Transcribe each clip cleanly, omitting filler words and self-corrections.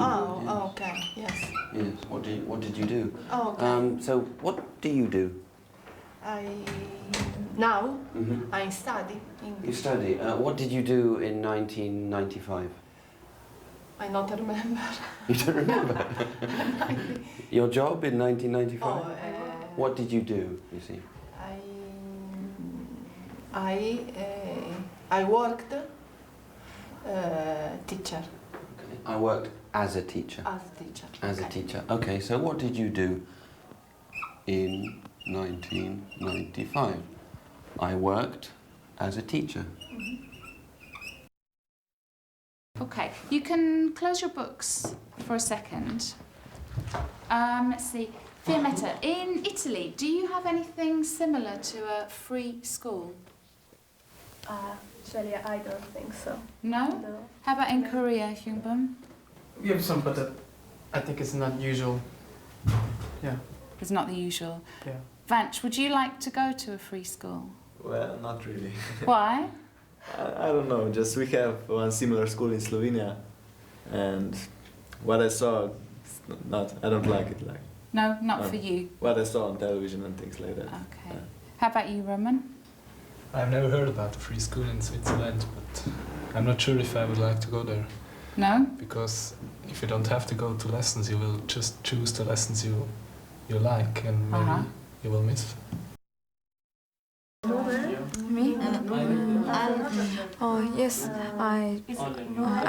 Oh, okay, yes. Yes, what did you do? Oh, okay. So, what do you do? Now, Mm-hmm. I study English. You study. What did you do in 1995? I not remember. You don't remember? Your job in 1995? Oh, What did you do, you see? I worked teacher. Okay. I worked as a teacher. As teacher. As a teacher. Okay, so what did you do in 1995? I worked as a teacher. Okay, you can close your books for a second. Let's see. Fiammetta, in Italy, do you have anything similar to a free school? Actually, I don't think so. No? No. How about in Korea, Hyungbum? We have some, but I think it's not usual. Yeah. It's not the usual. Yeah. Vanch, would you like to go to a free school? Well, not really. Why? I don't know, just we have one similar school in Slovenia, and what I saw, I don't like it, like. No, not for you. What I saw on television and things like that. Okay. Yeah. How about you, Roman? I've never heard about a free school in Switzerland, but I'm not sure if I would like to go there. No? Because if you don't have to go to lessons, you will just choose the lessons you like, and maybe you will miss. Me? Oh yes, I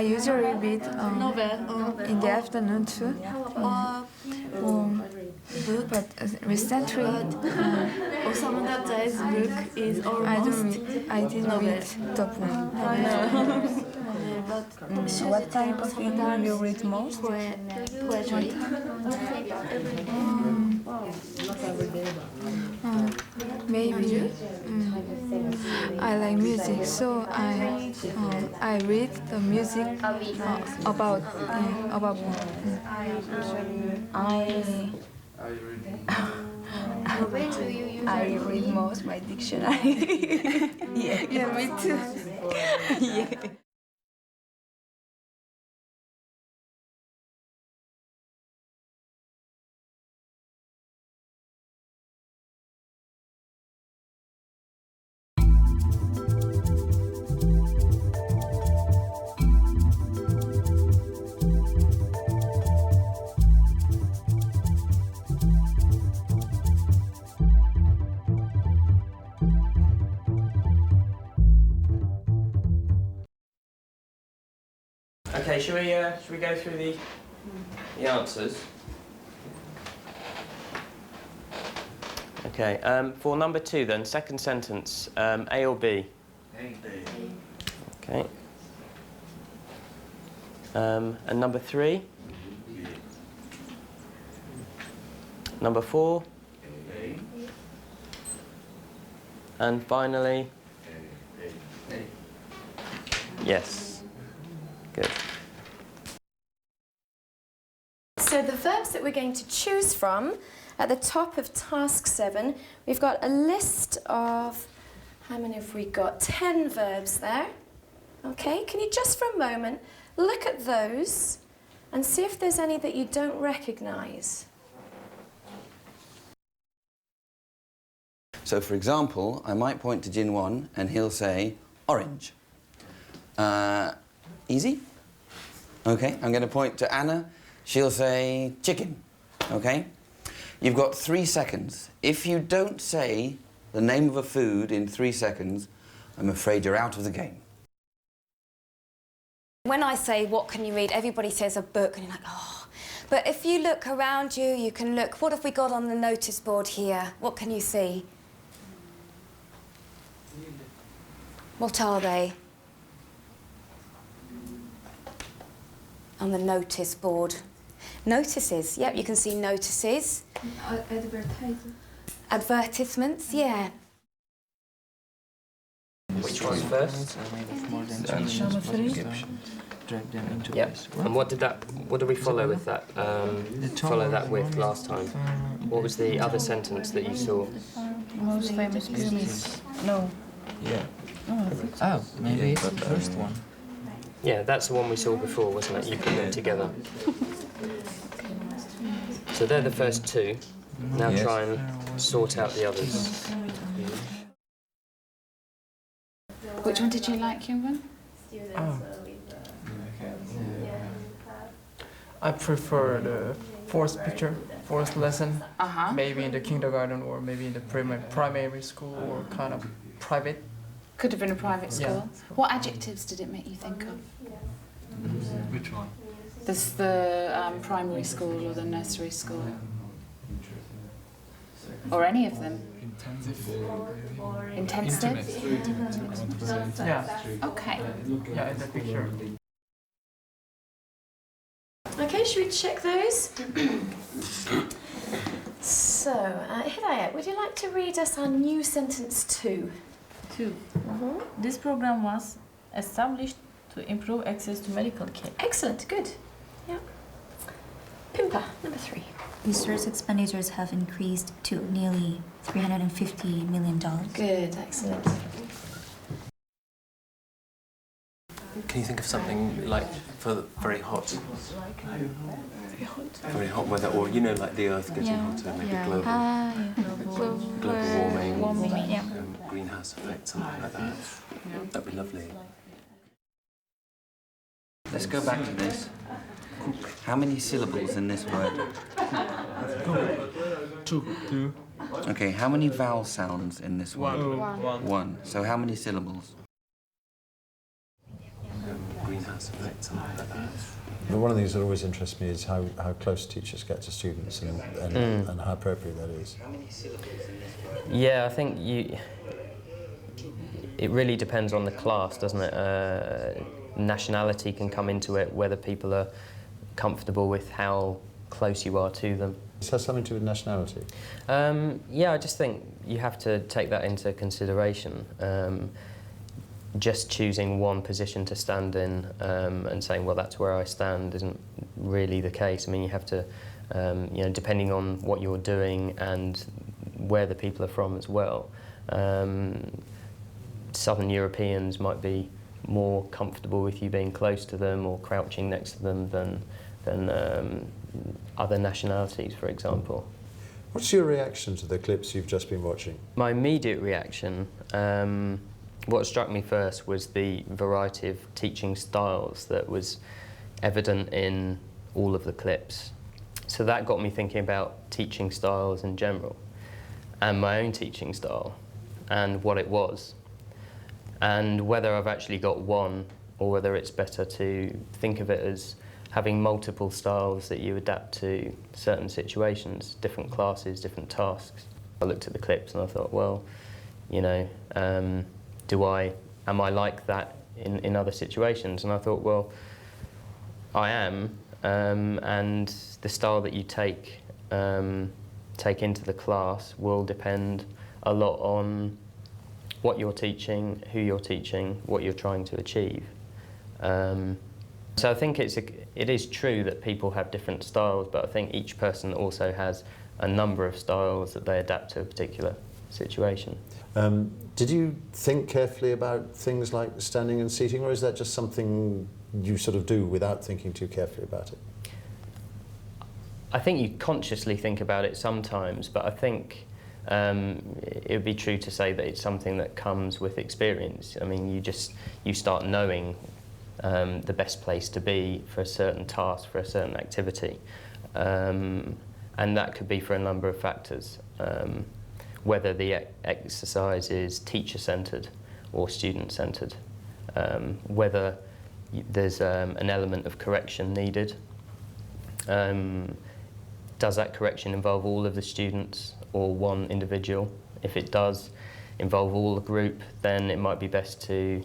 usually read in the afternoon too. But recently, Osama Data's book is I didn't read the book. What type of thing do you read most? poetry. Maybe I like music, so I read the music about. I read most my dictionary. Yeah, me too. Yeah. Okay, should we go through the answers? Okay, for number 2 then, second sentence, A or B? A. Okay. And number 3? B. Number 4? A. And finally? A. Yes. Good. So the verbs that we're going to choose from, at the top of task 7, we've got a list of, how many have we got? 10 verbs there. Okay, can you just for a moment look at those and see if there's any that you don't recognise? So, for example, I might point to Jin-won and he'll say orange. Easy? Okay, I'm going to point to Anna. She'll say chicken. Okay? You've got 3 seconds. If you don't say the name of a food in 3 seconds, I'm afraid you're out of the game. When I say, what can you read, everybody says a book, and you're like, oh. But if you look around you, you can look, what have we got on the notice board here? What can you see? What are they? On the notice board. Notices, yep, you can see notices. Advertisements, yeah. Which one's first? Yep. And what did we follow with that? Follow that with last time? What was the other sentence that you saw? Most famous business. No. Yeah. Oh, maybe it's the first one. Yeah, that's the one we saw before, wasn't it? You put them together. So they're the first two. Now Yes. try and sort out the others. Which one did you like, Kyungwon? I prefer the fourth picture, fourth lesson. Uh-huh. Maybe in the kindergarten or maybe in the primary school or kind of private. Could have been a private school. Yeah. What adjectives did it make you think of? Which one? This the primary school or the nursery school? Or any of them? Intensive. Intensive? Intimate. I want to say intimate. Yeah, Okay. yeah, in the picture. Okay, should we check those? So, Hidayat, would you like to read us our new sentence 2? 2. This program was established to improve access to medical care. Excellent, good. Yeah. Pimpa, number 3. Research expenditures have increased to nearly $350 million. Good, excellent. Can you think of something like for very hot weather, or like the Earth getting hotter, maybe global warming, Yeah. greenhouse effect, something like that. That'd be lovely. Let's go back to this. How many syllables in this word? Two. Okay, how many vowel sounds in this word? One. One. So how many syllables? Greenhouse effect, something like that. But one of the things that always interests me is how close teachers get to students and how appropriate that is. Yeah, I think it really depends on the class, doesn't it? Nationality can come into it, whether people are comfortable with how close you are to them. This has something to do with nationality? Yeah, I just think you have to take that into consideration. Just choosing one position to stand in and saying, well, that's where I stand, isn't really the case. I mean, you have to, depending on what you're doing and where the people are from as well. Southern Europeans might be more comfortable with you being close to them or crouching next to them than other nationalities, for example. What's your reaction to the clips you've just been watching? My immediate reaction, what struck me first was the variety of teaching styles that was evident in all of the clips. So that got me thinking about teaching styles in general and my own teaching style and what it was, and whether I've actually got one or whether it's better to think of it as having multiple styles that you adapt to certain situations, different classes, different tasks. I looked at the clips and I thought, well, am I like that in other situations? And I thought, well, I am, and the style that you take into the class will depend a lot on what you're teaching, who you're teaching, what you're trying to achieve. So I think it is true that people have different styles, but I think each person also has a number of styles that they adapt to a particular situation. Did you think carefully about things like standing and seating, or is that just something you sort of do without thinking too carefully about it? I think you consciously think about it sometimes, but I think it would be true to say that it's something that comes with experience. I mean, you start knowing the best place to be for a certain task, for a certain activity, and that could be for a number of factors. Whether the exercise is teacher-centred or student-centred, whether there's an element of correction needed. Does that correction involve all of the students or one individual? If it does involve all the group, then it might be best to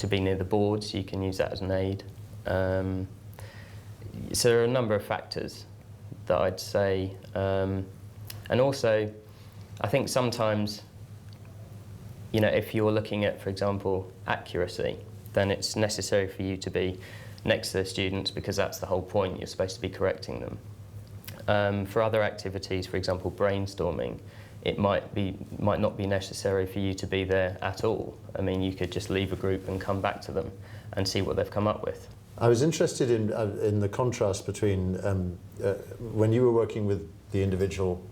be near the board, so you can use that as an aid. So there are a number of factors that I'd say. And also, I think sometimes, if you're looking at, for example, accuracy, then it's necessary for you to be next to the students because that's the whole point. You're supposed to be correcting them. For other activities, for example, brainstorming, it might not be necessary for you to be there at all. I mean, you could just leave a group and come back to them. and see what they've come up with. I was interested in the contrast between when you were working with the individual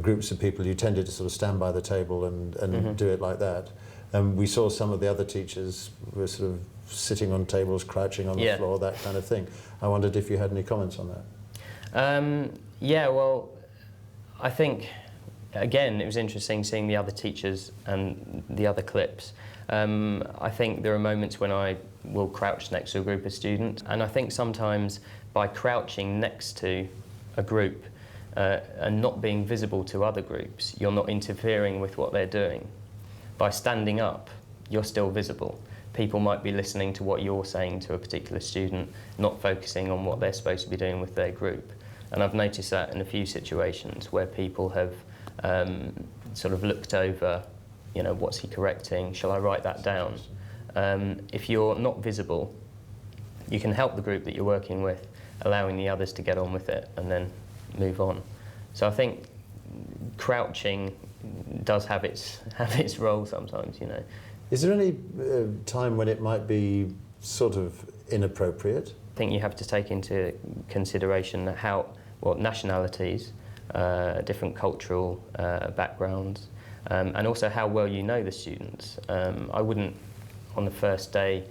groups of people, you tended to sort of stand by the table and do it like that. We saw some of the other teachers were sort of sitting on tables, crouching on the floor, that kind of thing. I wondered if you had any comments on that. Yeah, well, I think, again, it was interesting seeing the other teachers and the other clips. I think there are moments when I will crouch next to a group of students, and I think sometimes by crouching next to a group and not being visible to other groups, you're not interfering with what they're doing. By standing up, you're still visible. People might be listening to what you're saying to a particular student, not focusing on what they're supposed to be doing with their group. And I've noticed that in a few situations where people have sort of looked over, you know, what's he correcting? Shall I write that down? If you're not visible, you can help the group that you're working with, allowing the others to get on with it and then move on. So I think crouching does have its role sometimes, you know. Is there any time when it might be sort of inappropriate? I think you have to take into consideration how, well, nationalities, different cultural backgrounds, and also how well you know the students. I wouldn't, on the first day,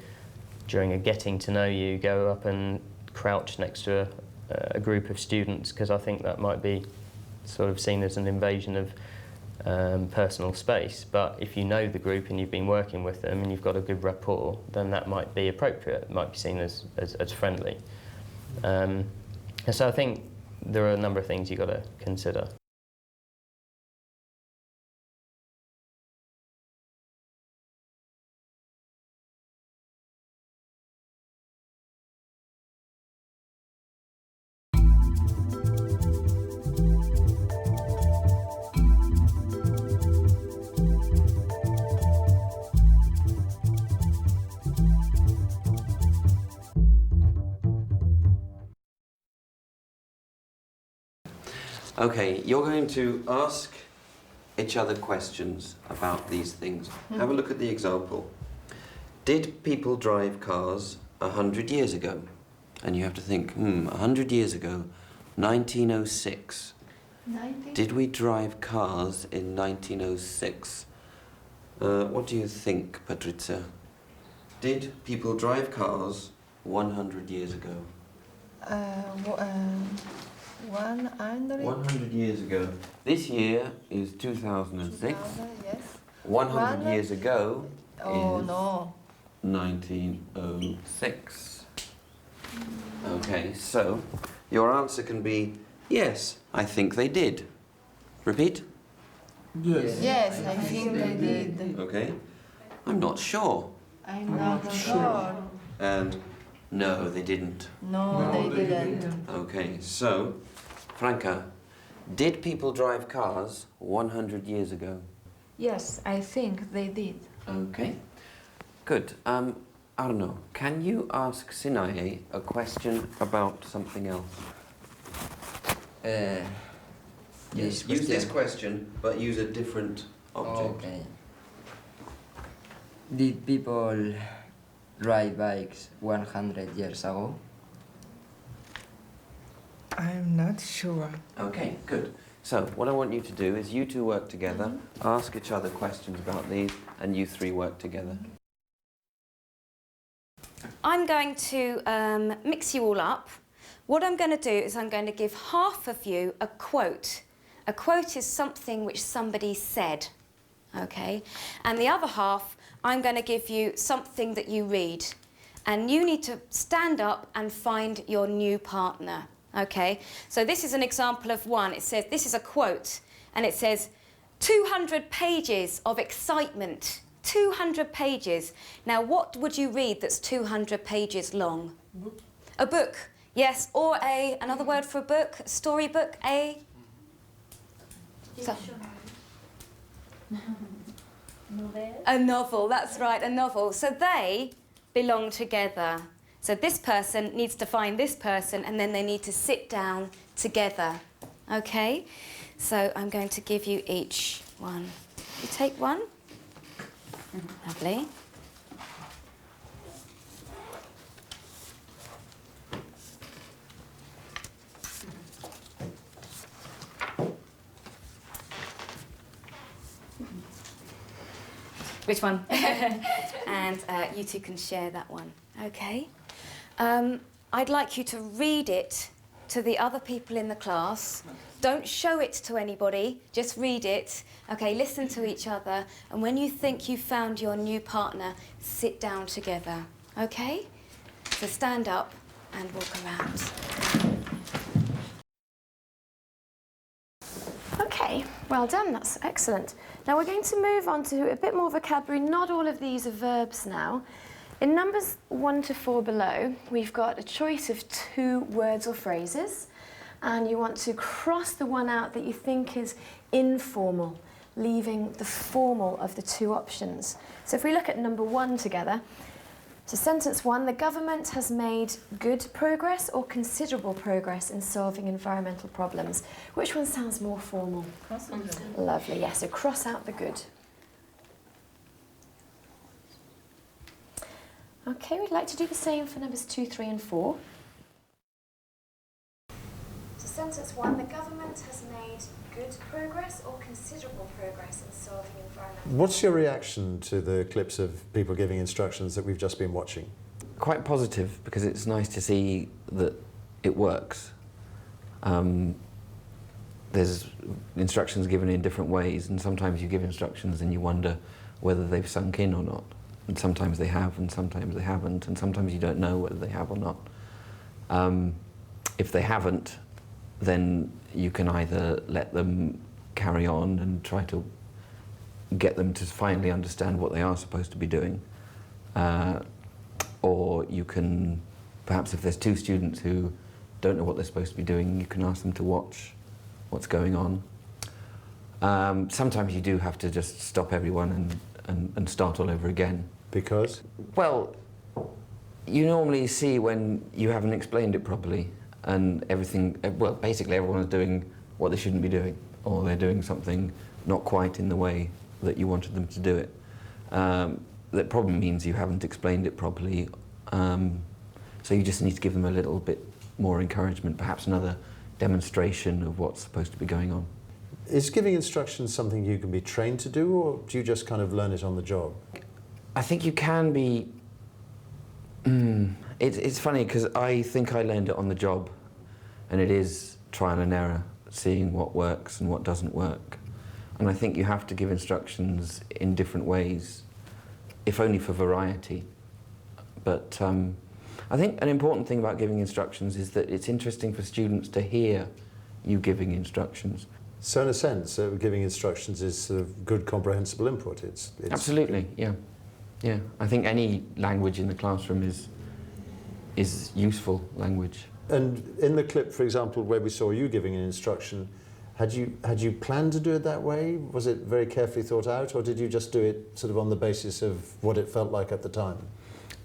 during a getting to know you, go up and crouch next to a group of students, because I think that might be sort of seen as an invasion of personal space. But if you know the group and you've been working with them and you've got a good rapport, then that might be appropriate. It might be seen as friendly. And so I think there are a number of things you've got to consider. Okay, you're going to ask each other questions about these things. Have a look at the example. Did people drive cars 100 years ago? And you have to think, 100 years ago, 1906. Did we drive cars in 1906? What do you think, Patrizia? Did people drive cars 100 years ago? 100 years ago. This year is 2006. Yes. 100 years ago is no. 1906. Okay, so your answer can be, yes, I think they did. Repeat? Yes. Yes, I think they did. Okay. I'm not sure. I'm not sure. And no, they didn't. No, they didn't. Okay, so, Franca, did people drive cars 100 years ago? Yes, I think they did. Okay, good. I don't know, can you ask Sinaye a question about something else? Yes, use this question, but use a different object. Okay. Did people ride bikes 100 years ago? I'm not sure. Okay, good. So, what I want you to do is you two work together, ask each other questions about these, and you three work together. I'm going to mix you all up. What I'm going to do is I'm going to give half of you a quote. A quote is something which somebody said, okay? And the other half, I'm going to give you something that you read. And you need to stand up and find your new partner, okay? So this is an example of one. It says, this is a quote, and it says, 200 pages of excitement. 200 pages. Now, what would you read that's 200 pages long? Book. A book, yes. Or another word for a book, a storybook, a... So, a novel, that's right, a novel. So they belong together. So this person needs to find this person, and then they need to sit down together, okay? So I'm going to give you each one. You take one. Lovely. Which one? And you two can share that one. Okay. I'd like you to read it to the other people in the class. Don't show it to anybody, just read it. Okay, listen to each other, and when you think you've found your new partner, sit down together. Okay? So stand up and walk around. Okay, well done, that's excellent. Now we're going to move on to a bit more vocabulary. Not all of these are verbs now. In numbers 1 to 4 below, we've got a choice of 2 words or phrases, and you want to cross the one out that you think is informal, leaving the formal of the 2 options. So if we look at number 1 together, so sentence 1, the government has made good progress or considerable progress in solving environmental problems. Which one sounds more formal? Cross out the good. Lovely, yes, so cross out the good. Okay, we'd like to do the same for numbers 2, 3 and 4. So sentence 1, the government has made good progress or considerable progress in solving environmental problems. What's your reaction to the clips of people giving instructions that we've just been watching? Quite positive, because it's nice to see that it works. There's instructions given in different ways, and sometimes you give instructions and you wonder whether they've sunk in or not. And sometimes they have, and sometimes they haven't, and sometimes you don't know whether they have or not. If they haven't, then you can either let them carry on and try to get them to finally understand what they are supposed to be doing, or you can, perhaps if there's 2 students who don't know what they're supposed to be doing, you can ask them to watch what's going on. Sometimes you do have to just stop everyone and start all over again. Because? Well, you normally see when you haven't explained it properly, and everything, well, basically everyone is doing what they shouldn't be doing, or they're doing something not quite in the way that you wanted them to do it. That probably means you haven't explained it properly, so you just need to give them a little bit more encouragement, perhaps another demonstration of what's supposed to be going on. Is giving instructions something you can be trained to do, or do you just kind of learn it on the job? I think you can be. It's funny because I think I learned it on the job, and it is trial and error, seeing what works and what doesn't work. And I think you have to give instructions in different ways, if only for variety. But I think an important thing about giving instructions is that it's interesting for students to hear you giving instructions. So in a sense, giving instructions is sort of good comprehensible input. It's Absolutely, yeah. Yeah, I think any language in the classroom is useful language. And in the clip, for example, where we saw you giving an instruction, had you planned to do it that way? Was it very carefully thought out, or did you just do it sort of on the basis of what it felt like at the time?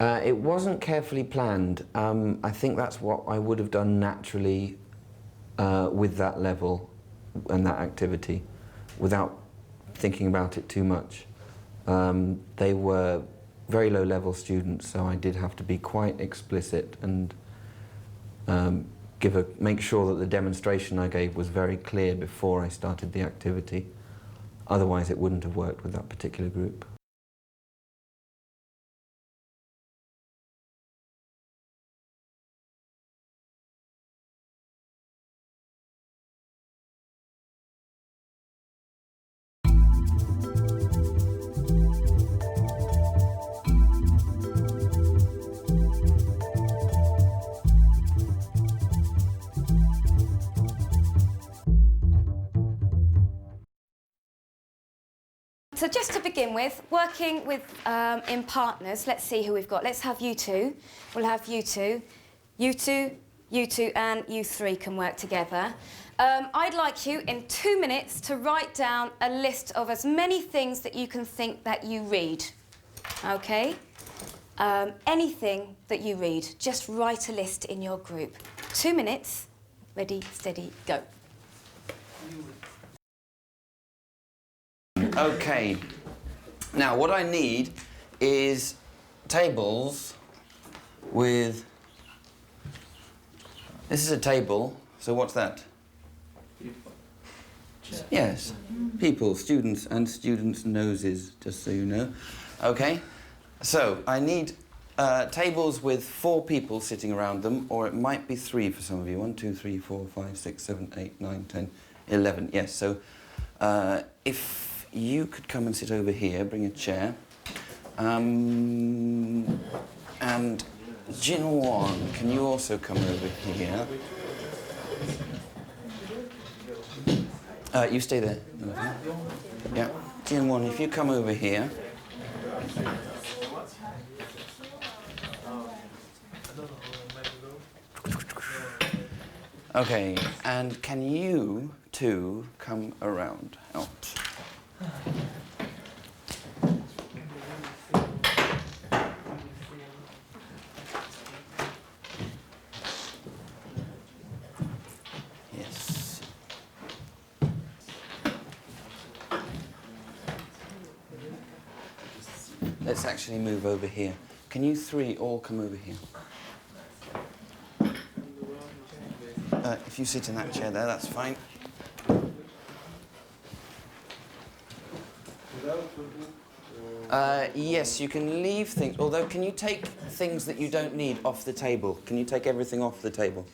It wasn't carefully planned. I think that's what I would have done naturally with that level and that activity, without thinking about it too much. They were very low-level students, so I did have to be quite explicit and make sure that the demonstration I gave was very clear before I started the activity. Otherwise, it wouldn't have worked with that particular group. So just to begin with, working with in partners, let's see who we've got. Let's have you two. We'll have you two. You two, you two, and you three can work together. I'd like you, in 2 minutes, to write down a list of as many things that you can think that you read. OK? Anything that you read, just write a list in your group. 2 minutes. Ready, steady, go. Okay, now what I need is tables with, this is a table, so what's that? Yes. People, students, and students' noses, just so you know. Okay? So, I need tables with 4 people sitting around them, or it might be 3 for some of you. 1, 2, 3, 4, 5, 6, 7, 8, 9, 10, 11. Yes, so if you could come and sit over here, bring a chair. And Jinwon, can you also come over here? You stay there. Yeah. Jinwon, if you come over here. Okay, and can you two come around out? Yes. Let's actually move over here. Can you 3 all come over here? If you sit in that chair there, that's fine. Yes, you can leave things, although can you take things that you don't need off the table? Can you take everything off the table?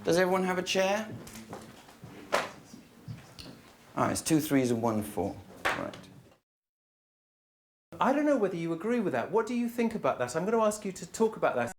Does everyone have a chair? Ah, it's 2 3s and 1 4. Right. I don't know whether you agree with that. What do you think about that? I'm going to ask you to talk about that.